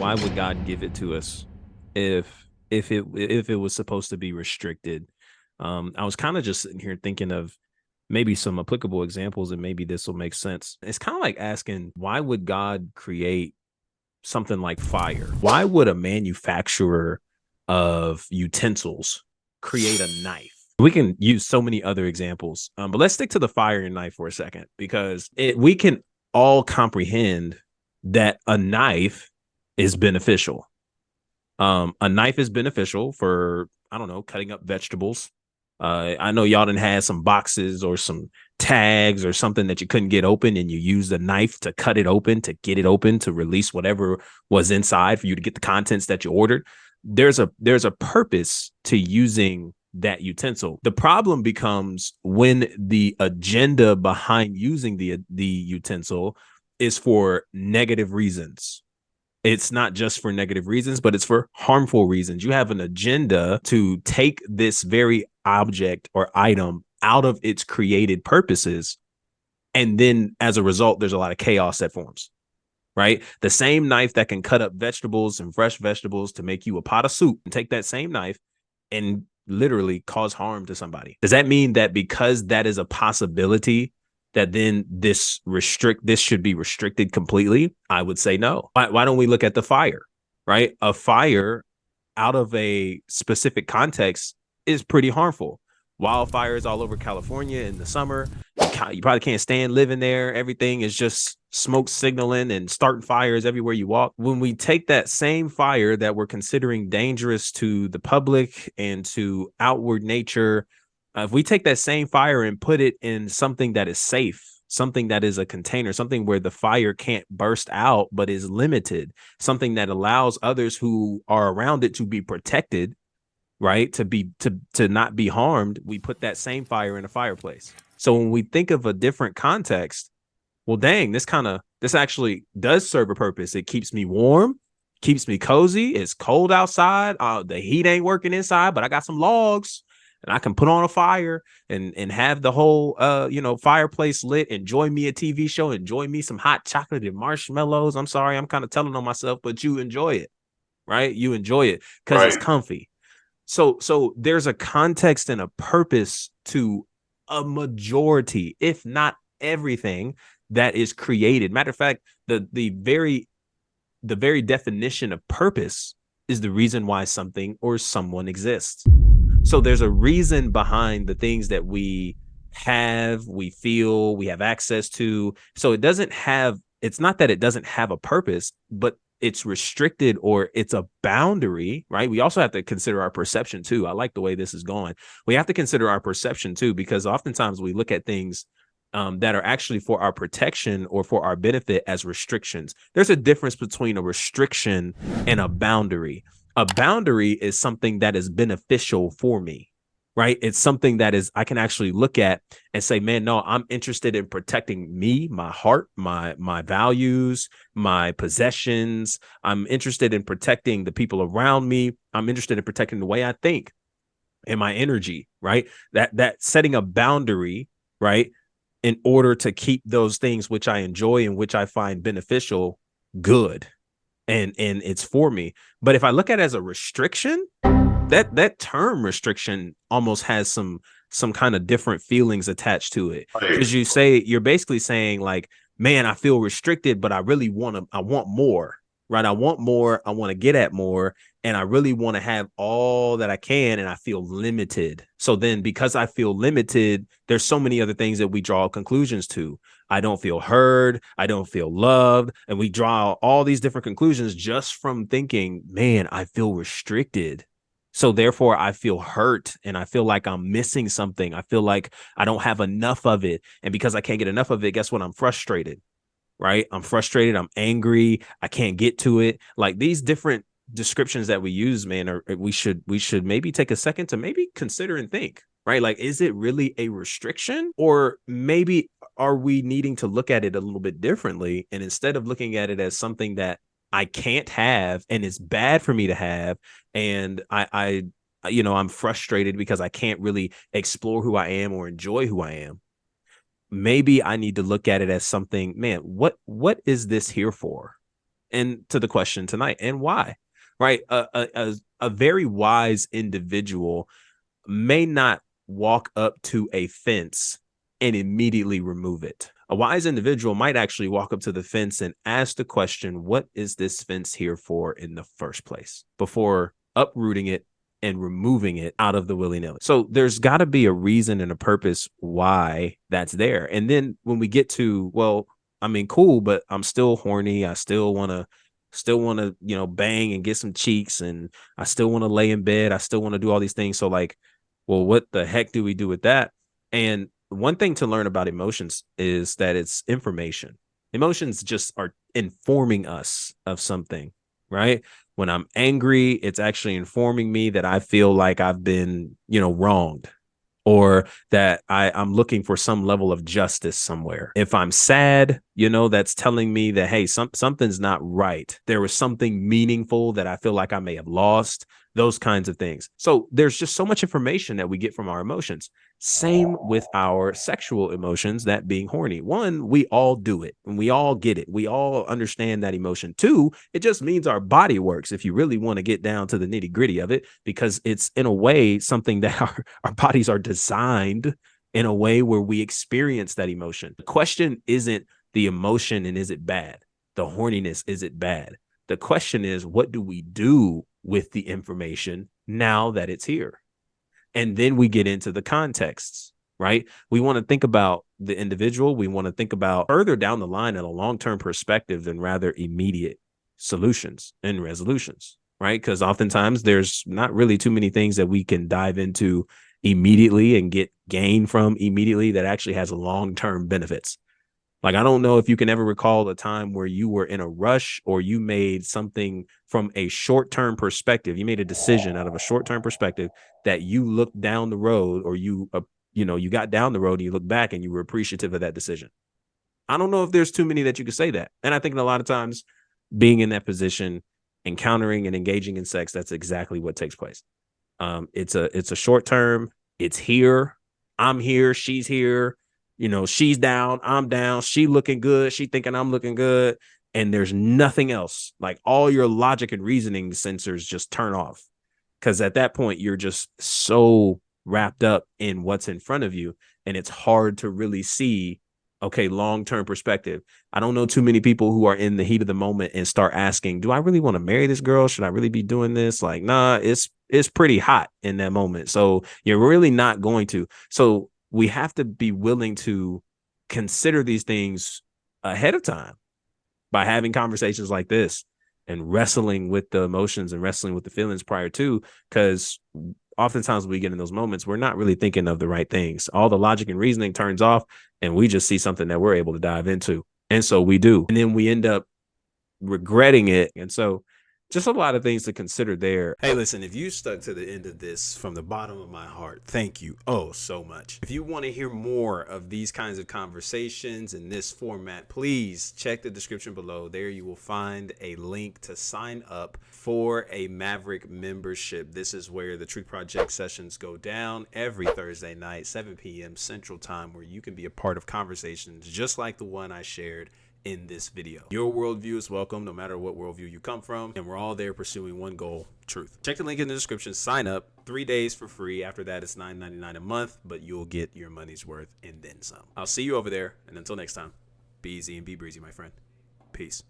why would God give it to us if it was supposed to be restricted? I was kind of just sitting here thinking of maybe some applicable examples, and maybe this will make sense. It's kind of like asking, why would God create something like fire? Why would a manufacturer of utensils create a knife? We can use so many other examples, but let's stick to the fire and knife for a second, because we can all comprehend that a knife is beneficial. A knife is beneficial for, I don't know, cutting up vegetables. I know y'all done had some boxes or some tags or something that you couldn't get open, and you used a knife to cut it open, to get it open, to release whatever was inside for you to get the contents that you ordered. There's a purpose to using that utensil. The problem becomes when the agenda behind using the utensil is for negative reasons. It's not just for negative reasons, but it's for harmful reasons. You have an agenda to take this very object or item out of its created purposes. And then as a result, there's a lot of chaos that forms, right? The same knife that can cut up vegetables and fresh vegetables to make you a pot of soup, and take that same knife and literally cause harm to somebody. Does that mean that because that is a possibility, that then this should be restricted completely? I would say no. Why don't we look at the fire, right? A fire out of a specific context is pretty harmful. Wildfires all over California in the summer. You probably can't stand living there. Everything is just smoke signaling and starting fires everywhere you walk. When we take that same fire that we're considering dangerous to the public and to outward nature, if we take that same fire and put it in something that is safe, something that is a container, something where the fire can't burst out but is limited, something that allows others who are around it to be protected, right? To not be harmed, we put that same fire in a fireplace. So when we think of a different context, well, dang, this actually does serve a purpose. It keeps me warm, keeps me cozy. It's cold outside. The heat ain't working inside, but I got some logs and I can put on a fire and have the whole fireplace lit. Enjoy me a TV show. Enjoy me some hot chocolate and marshmallows. I'm sorry, I'm kind of telling on myself, but you enjoy it, right? You enjoy it because it's comfy. So there's a context and a purpose to a majority, if not everything, that is created. Matter of fact, the very definition of purpose is the reason why something or someone exists. So there's a reason behind the things that we have, we feel, we have access to. So it's not that it doesn't have a purpose, but it's restricted, or it's a boundary, right? We also have to consider our perception too. I like the way this is going. We have to consider our perception too, because oftentimes we look at things that are actually for our protection or for our benefit as restrictions. There's a difference between a restriction and a boundary. A boundary is something that is beneficial for me, right? It's something that I can actually look at and say, man, no, I'm interested in protecting me, my heart, my values, my possessions. I'm interested in protecting the people around me. I'm interested in protecting the way I think and my energy, right? That setting a boundary, right, in order to keep those things which I enjoy and which I find beneficial good, and it's for me. But if I look at it as a restriction, that term restriction almost has some kind of different feelings attached to it, because you're basically saying like, man, I feel restricted, but I want more, right? I want more. I want to get at more. And I really want to have all that I can. And I feel limited. So then because I feel limited, there's so many other things that we draw conclusions to. I don't feel heard. I don't feel loved. And we draw all these different conclusions just from thinking, man, I feel restricted. So therefore I feel hurt, and I feel like I'm missing something. I feel like I don't have enough of it. And because I can't get enough of it, guess what? I'm frustrated, right? I'm frustrated. I'm angry. I can't get to it. Like these different descriptions that we use, man, we should maybe take a second to maybe consider and think, right? Like, is it really a restriction, or maybe are we needing to look at it a little bit differently? And instead of looking at it as something that I can't have and it's bad for me to have, and I'm frustrated because I can't really explore who I am or enjoy who I am, maybe I need to look at it as something, man, what is this here for? And to the question tonight, and why? Right? A very wise individual may not walk up to a fence and immediately remove it. A wise individual might actually walk up to the fence and ask the question, what is this fence here for in the first place? Before uprooting it and removing it out of the willy-nilly. So there's got to be a reason and a purpose why that's there. And then when we get to, well, I mean, cool, but I'm still horny. I still want to, bang and get some cheeks, and I still want to lay in bed. I still want to do all these things. So like, well, what the heck do we do with that? And one thing to learn about emotions is that it's information. Emotions just are informing us of something, right? When I'm angry, it's actually informing me that I feel like I've been, wronged, or that I'm looking for some level of justice somewhere. If I'm sad, that's telling me that, hey, something's not right. There was something meaningful that I feel like I may have lost, those kinds of things. So there's just so much information that we get from our emotions. Same with our sexual emotions, that being horny. One, we all do it and we all get it. We all understand that emotion. Two, it just means our body works, if you really want to get down to the nitty gritty of it, because it's in a way something that our bodies are designed in a way where we experience that emotion. The question isn't the emotion and is it bad? The horniness, is it bad? The question is, what do we do with the information now that it's here? And then we get into the contexts, right? We want to think about the individual. We want to think about further down the line at a long-term perspective than rather immediate solutions and resolutions, right? Because oftentimes there's not really too many things that we can dive into immediately and get gain from immediately that actually has long-term benefits. Like, I don't know if you can ever recall a time where you were in a rush or you made something from a short-term perspective. You made a decision out of a short-term perspective that you looked down the road, or you got down the road and you look back and you were appreciative of that decision. I don't know if there's too many that you could say that. And I think a lot of times being in that position, encountering and engaging in sex, that's exactly what takes place. It's a short term. It's here. I'm here. She's here. She's down, I'm down, she looking good, she thinking I'm looking good, and there's nothing else. Like, all your logic and reasoning sensors just turn off, because at that point you're just so wrapped up in what's in front of you, and it's hard to really see, okay, long-term perspective. I don't know too many people who are in the heat of the moment and start asking, do I really want to marry this girl? Should I really be doing this? Like, nah, it's pretty hot in that moment, so you're really not going to. So we have to be willing to consider these things ahead of time by having conversations like this and wrestling with the emotions and wrestling with the feelings prior to, because oftentimes we get in those moments, we're not really thinking of the right things. All the logic and reasoning turns off and we just see something that we're able to dive into. And so we do. And then we end up regretting it. And so just a lot of things to consider there. Hey, listen, if you stuck to the end of this from the bottom of my heart, thank you so much. If you want to hear more of these kinds of conversations in this format, please check the description below. There you will find a link to sign up for a Maverick membership. This is where the Truth Project sessions go down every Thursday night, 7 p.m. Central Time, where you can be a part of conversations just like the one I shared in this video. Your worldview is welcome, no matter what worldview you come from, and we're all there pursuing one goal: truth. Check the link in the description, sign up, 3 days for free. After that, it's $9.99 a month, but you'll get your money's worth and then some. I'll see you over there, and until next time, be easy and be breezy, my friend. Peace.